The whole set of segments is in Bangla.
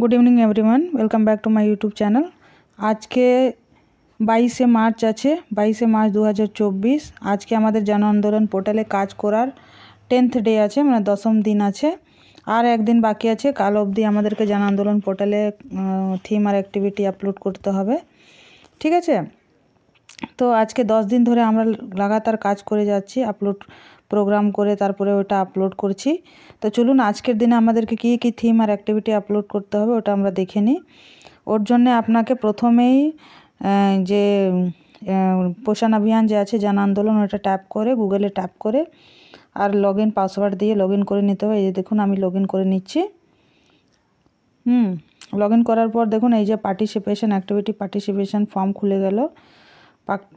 Good evening everyone, welcome back to my YouTube channel. आज के 22 मार्च आछे 22 मार्च 2024। आज के आमादेर जन आंदोलन पोर्टाले काज करार 10th डे आछे, माने 10ম दिन आछे। और एक दिन बाकी आछे, काल अब्दि आमादेरके जन आंदोलन पोर्टाले थीम और एक्टिविटी आपलोड करते हबे। ठीक आछे, तो आज के 10 दिन धरे आमरा लागातार काज करे जाচ্ছি, আপলোড प्रोग्राम करे तारपरे ओटा আপলোড করছি। तो चलुन आजकेर दिने आमादेरके की की थीम और एक्टिविटी আপলোড करते हबे ओटा आमरा देखे निই। ओर जन्य आपनाके प्रथमेई जे पोषण अभियान जे आछे जन आंदोलन ओटा टैप करे गुगले टैप करे और लगइन पासवर्ड दिए लगइन करे निते हबे। এই যে দেখুন আমি লগइन করে নিচ্ছি। লগइन করার পর দেখুন এই যে পার্টিসিপেশন অ্যাক্টিভিটি পার্টিসিপেশন ফর্ম খুলে গেল।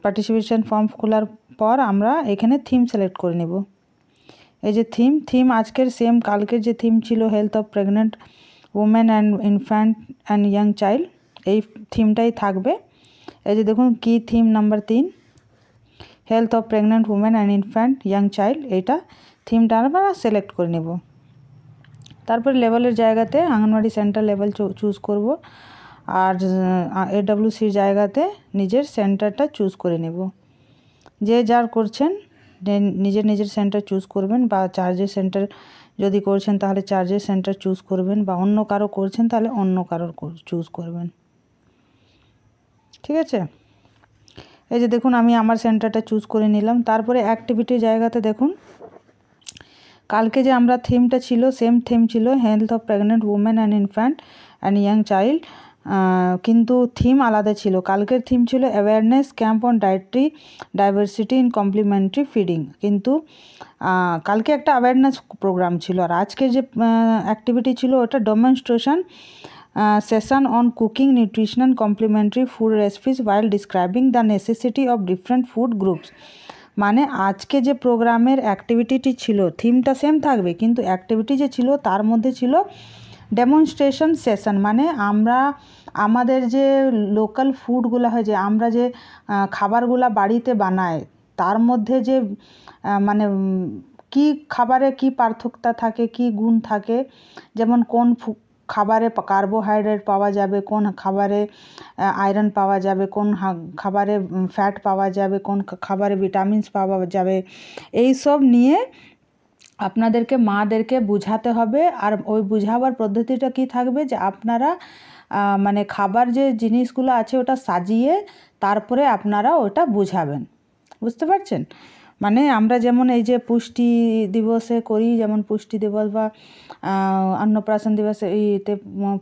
পার্টিসিপেশন ফর্ম খোলার পর আমরা এখানে থিম সিলেক্ট করে নেব। এই যে থিম আজকের সেম কালকের যে থিম ছিল health of pregnant women and infant and young child, এই থিমটাই থাকবে। এই যে দেখুন কি theme number 3 health of pregnant women and infant young child, এইটা থিমটা আমরা সিলেক্ট করে নেব। তারপর লেভেলের জায়গাতে আঙ্গনওয়াড়ি সেন্টার লেভেল চুজ করব আর এডব্লিউসির জায়গাতে নিজের সেন্টারটা চুজ করে নেব। যে যার করছেন নিজের নিজের সেন্টার চুজ করবেন, বা চার্জের সেন্টার যদি করছেন তাহলে চার্জের সেন্টার চুজ করবেন, বা অন্য কারো করছেন তাহলে অন্য কারোর চুজ করবেন। ঠিক আছে, এই যে দেখুন আমি আমার সেন্টারটা চুজ করে নিলাম। তারপরে অ্যাক্টিভিটির জায়গাতে দেখুন কালকে যে আমরা থিমটা ছিল সেম থিম ছিল health of pregnant women and infant and young child, কিন্তু থিম আলাদা ছিল। কালকের থিম ছিল awareness camp on dietary diversity in complimentary feeding, কিন্তু কালকে একটা অ্যাওয়ারনেস প্রোগ্রাম ছিল। আর আজকের যে অ্যাক্টিভিটি ছিল ওটা demonstration session on cooking nutrition complementary food recipes while describing the necessity of different food groups. মানে আজকে যে প্রোগ্রামের অ্যাক্টিভিটিটি ছিল থিমটা সেম থাকবে, কিন্তু অ্যাক্টিভিটি যে ছিল তার মধ্যে ছিল ডেমনস্ট্রেশন সেশন। মানে আমরা আমাদের যে লোকাল ফুডগুলো হয়, যে আমরা যে খাবারগুলো বাড়িতে বানাই তার মধ্যে যে মানে কি খাবারে কি পার্থক্য থাকে, কি গুণ থাকে, যেমন কোন খাবারে কার্বোহাইড্রেট পাওয়া যাবে, কোন খাবারে আয়রন পাওয়া যাবে, কোন খাবারে ফ্যাট পাওয়া যাবে, কোন খাবারে ভিটামিনস পাওয়া যাবে, এই সব নিয়ে আপনাদেরকে মাদেরকে বুঝাতে হবে। আর ওই বুঝাবার পদ্ধতিটা কি থাকবে, যে আপনারা মানে খাবার যে জিনিসগুলো আছে ওটা সাজিয়ে তারপরে আপনারা ওটা বুঝাবেন। বুঝতে পারছেন? মানে আমরা যেমন এই যে পুষ্টি দিবসে করি, যেমন পুষ্টি দিবস বা অন্নপ্রাশন দিবসে এইতে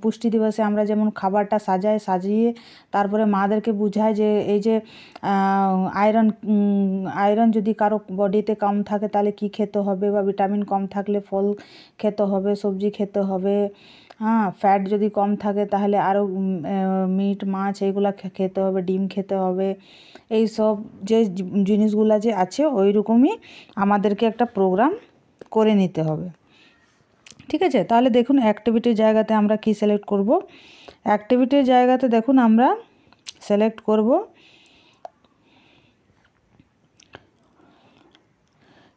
পুষ্টি দিবসে আমরা যেমন খাবারটা সাজিয়ে তারপরে মাদেরকে বুঝাই যে এই যে আয়রন যদি কারো বডিতে কম থাকে তাহলে কি খেতে হবে, বা ভিটামিন কম থাকলে ফল খেতে হবে, সবজি খেতে হবে। ফ্যাট যদি কম থাকে তাহলে আরও মিট মাছ এইগুলো খেতে হবে, ডিম খেতে হবে। এই সব যে জিনিসগুলো যে আছে ওই রকমই আমাদেরকে একটা প্রোগ্রাম করে নিতে হবে। ঠিক আছে, তাহলে দেখুন অ্যাক্টিভিটির জায়গাতে আমরা কি সিলেক্ট করব। অ্যাক্টিভিটির জায়গাতে দেখুন আমরা সিলেক্ট করব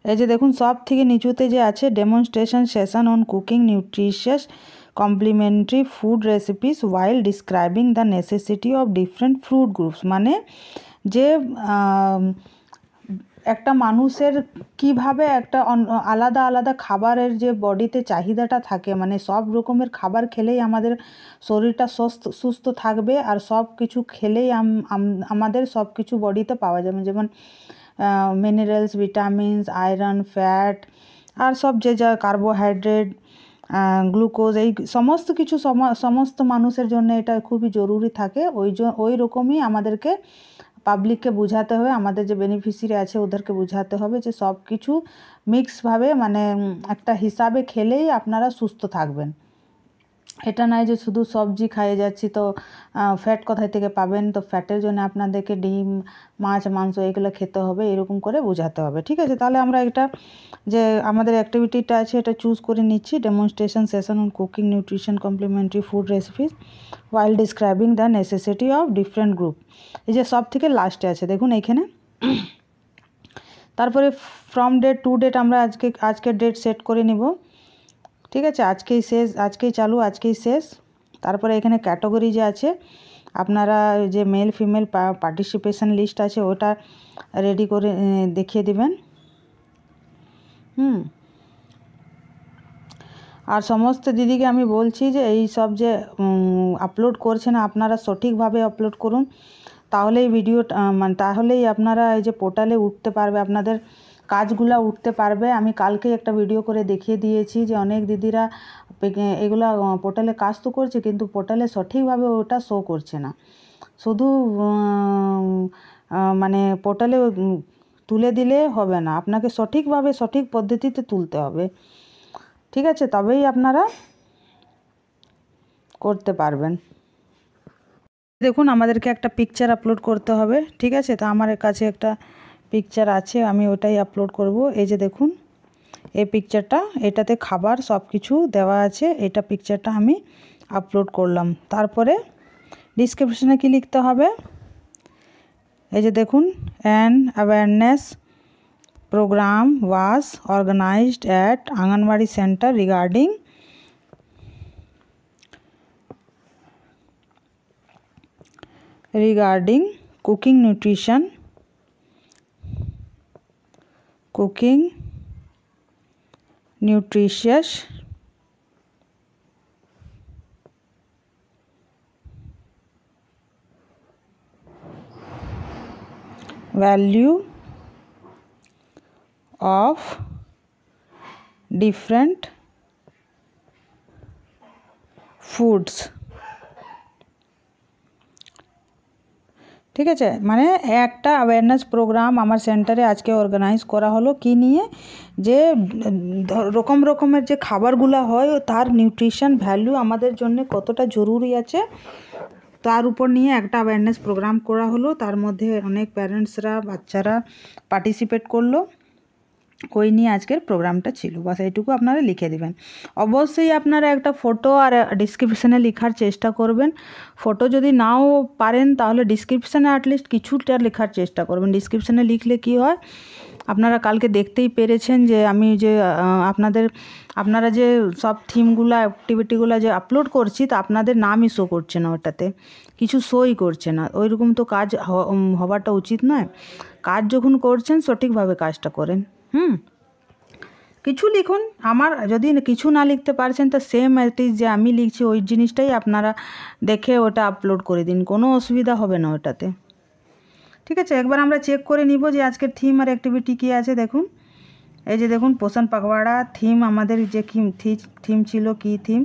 এই যে দেখুন সব থেকে নিচুতে যে আছে demonstration session on cooking nutritious complementary food recipes while describing the necessity of different food groups. মানে যে একটা মানুষের কিভাবে একটা আলাদা আলাদা খাবারের যে বডিতে চাহিদাটা থাকে, মানে সব রকমের খাবার খেলেই আমাদের শরীরটা সুস্থ থাকবে, আর সব কিছু খেলেই আমাদের সব কিছু বডিতে পাওয়া যাবে, যেমন মিনারেলস, ভিটামিনস, আয়রন, ফ্যাট আর সব যে যা কার্বোহাইড্রেট, গ্লুকোজ, এই সমস্ত কিছু সমস্ত মানুষের জন্য এটা খুবই জরুরি থাকে। ওই রকমই আমাদেরকে পাবলিককে বোঝাতে হবে, আমাদের যে বেনিফিশিয়ারি আছে ওদেরকে বোঝাতে হবে যে সব কিছু মিক্সভাবে মানে একটা হিসাবে খেলেই আপনারা সুস্থ থাকবেন। এটা নয় যে শুধু সবজি খাইয়ে যাচ্ছি তো ফ্যাট কোথায় থেকে পাবেন, তো ফ্যাটের জন্য আপনাদেরকে ডিম মাছ মাংস এগুলো খেতে হবে, এরকম করে বোঝাতে হবে। ঠিক আছে, তাহলে আমরা এটা যে আমাদের অ্যাক্টিভিটিটা আছে এটা চুজ করে নিচ্ছি, demonstration session on cooking nutrition complementary food recipes while describing the necessity of different group. এই যে সব থেকে লাস্টে আছে দেখুন এইখানে। তারপরে ফ্রম ডেট টু ডেট আমরা আজকের ডেট সেট করে নিব। ঠিক আছে, আজকেই শেষ, আজকেই চালু, আজকেই শেষ। তারপরে এখানে ক্যাটাগরি যে আছে আপনারা যে মেল ফিমেল পার্টিসিপেশন লিস্ট আছে ওটা রেডি করে দেখিয়ে দিবেন। আর সমস্ত দিদিকে আমি বলছি যে এই সব যে আপলোড করছেন আপনারা সঠিকভাবে আপলোড করুন, তাহলেই ভিডিও মানে তাহলেই আপনারা এই যে পোর্টালে উঠতে পারবে, আপনাদের কাজগুলো উঠতে পারবে। আমি কালকে একটা ভিডিও করে দেখিয়ে দিয়েছি যে অনেক দিদিরা এগুলো পোর্টালে কাজ তো করছে কিন্তু পোর্টালে সঠিকভাবে ওটা শো করছে না। শুধু মানে পোর্টালে তুলে দিলে হবে না, আপনাকে সঠিকভাবে সঠিক পদ্ধতিতে তুলতে হবে, ঠিক আছে? তবেই আপনারা করতে পারবেন। দেখুন আমাদেরকে একটা পিকচার আপলোড করতে হবে, ঠিক আছে? তো আমার কাছে একটা পিকচার আছে, আমি ওটাই আপলোড করব। এই যে দেখুন এই পিকচারটা, এটাতে খাবার সব কিছু দেওয়া আছে, এটা পিকচারটা আমি আপলোড করলাম। তারপরে ডিসক্রিপশনে কি লিখতে হবে, এই যে দেখুন an awareness program was organized at Anganwadi Center regarding cooking nutritious value of different foods, ঠিক আছে? মানে একটা অ্যাওয়ারনেস প্রোগ্রাম আমার সেন্টারে আজকে অর্গানাইজ করা হলো কি নিয়ে, যে রকমের যে খাবারগুলো হয় তার নিউট্রিশন ভ্যালু আমাদের জন্য কতটা জরুরি আছে তার উপর নিয়ে একটা অ্যাওয়ারনেস প্রোগ্রাম করা হলো। তার মধ্যে অনেক প্যারেন্টসরা বাচ্চারা পার্টিসিপেট করলো, ওই নিয়ে আজকের প্রোগ্রামটা ছিল। বাস এইটুকু আপনারা লিখে দেবেন। অবশ্যই আপনারা একটা ফটো আর ডিসক্রিপশানে লেখার চেষ্টা করবেন। ফটো যদি নাও পারেন তাহলে ডিসক্রিপশানে অ্যাটলিস্ট কিছুটা লেখার চেষ্টা করবেন। ডিসক্রিপশানে লিখলে কি হয়, আপনারা কালকে দেখতেই পেরেছেন যে আমি যে আপনারা যে সব থিমগুলো অ্যাক্টিভিটিগুলো যে আপলোড করছি তা আপনাদের নামই শো করছে না, ওটাতে কিছু শোই করছে না। ওইরকম তো কাজ হওয়াটা উচিত নয়। কাজ যখন করছেন সঠিকভাবে কাজটা করেন। কিছু লিখুন, আমার যদি কিছু না লিখতে পারছেন তো সেম অ্যাটিস যে আমি লিখছি ওই জিনিসটাই আপনারা দেখে ওটা আপলোড করে দিন, কোনো অসুবিধা হবে না ওটাতে, ঠিক আছে? একবার আমরা চেক করে নিব যে আজকের থিম আর অ্যাক্টিভিটি কী আছে। দেখুন এই যে দেখুন পোষণ পাকওয়াড়া থিম, আমাদের যে থিম ছিল কি থিম,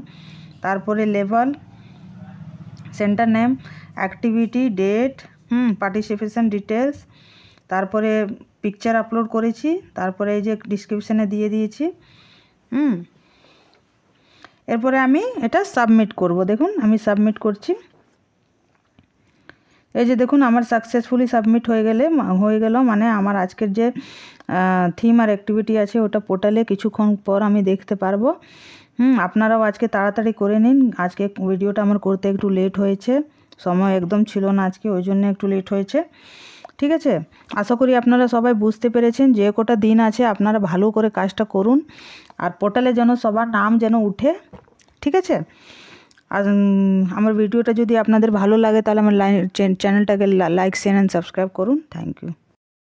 তারপরে level, center name, activity, date, participation details, তারপরে পিকচার আপলোড করেছি, তারপরে এই যে ডিসক্রিপশানে দিয়ে দিয়েছি। এরপরে আমি এটা সাবমিট করব। দেখুন আমি সাবমিট করছি। এই যে দেখুন আমার সাকসেসফুলি সাবমিট হয়ে গেল, মানে আমার আজকের যে থিম আর অ্যাক্টিভিটি আছে ওটা পোর্টালে কিছুক্ষণ পর আমি দেখতে পারবো। আপনারাও আজকে তাড়াতাড়ি করে নিন। আজকে ভিডিওটা আমার করতে একটু লেট হয়েছে, সময় একদম ছিল না আজকে, ওই জন্য একটু লেট হয়েছে, ঠিক আছে? আশা করি আপনারা সবাই বুঝতে পেরেছেন। যে কটা দিন আছে আপনারা ভালো করে কাজটা করুন, আর পোর্টালে যেন সবার নাম যেন উঠে, ঠিক আছে? আর আমার ভিডিওটা যদি আপনাদের ভালো লাগে তাহলে আমার চ্যানেলটাকে লাইক শেয়ার অ্যান্ড সাবস্ক্রাইব করুন। Thank you.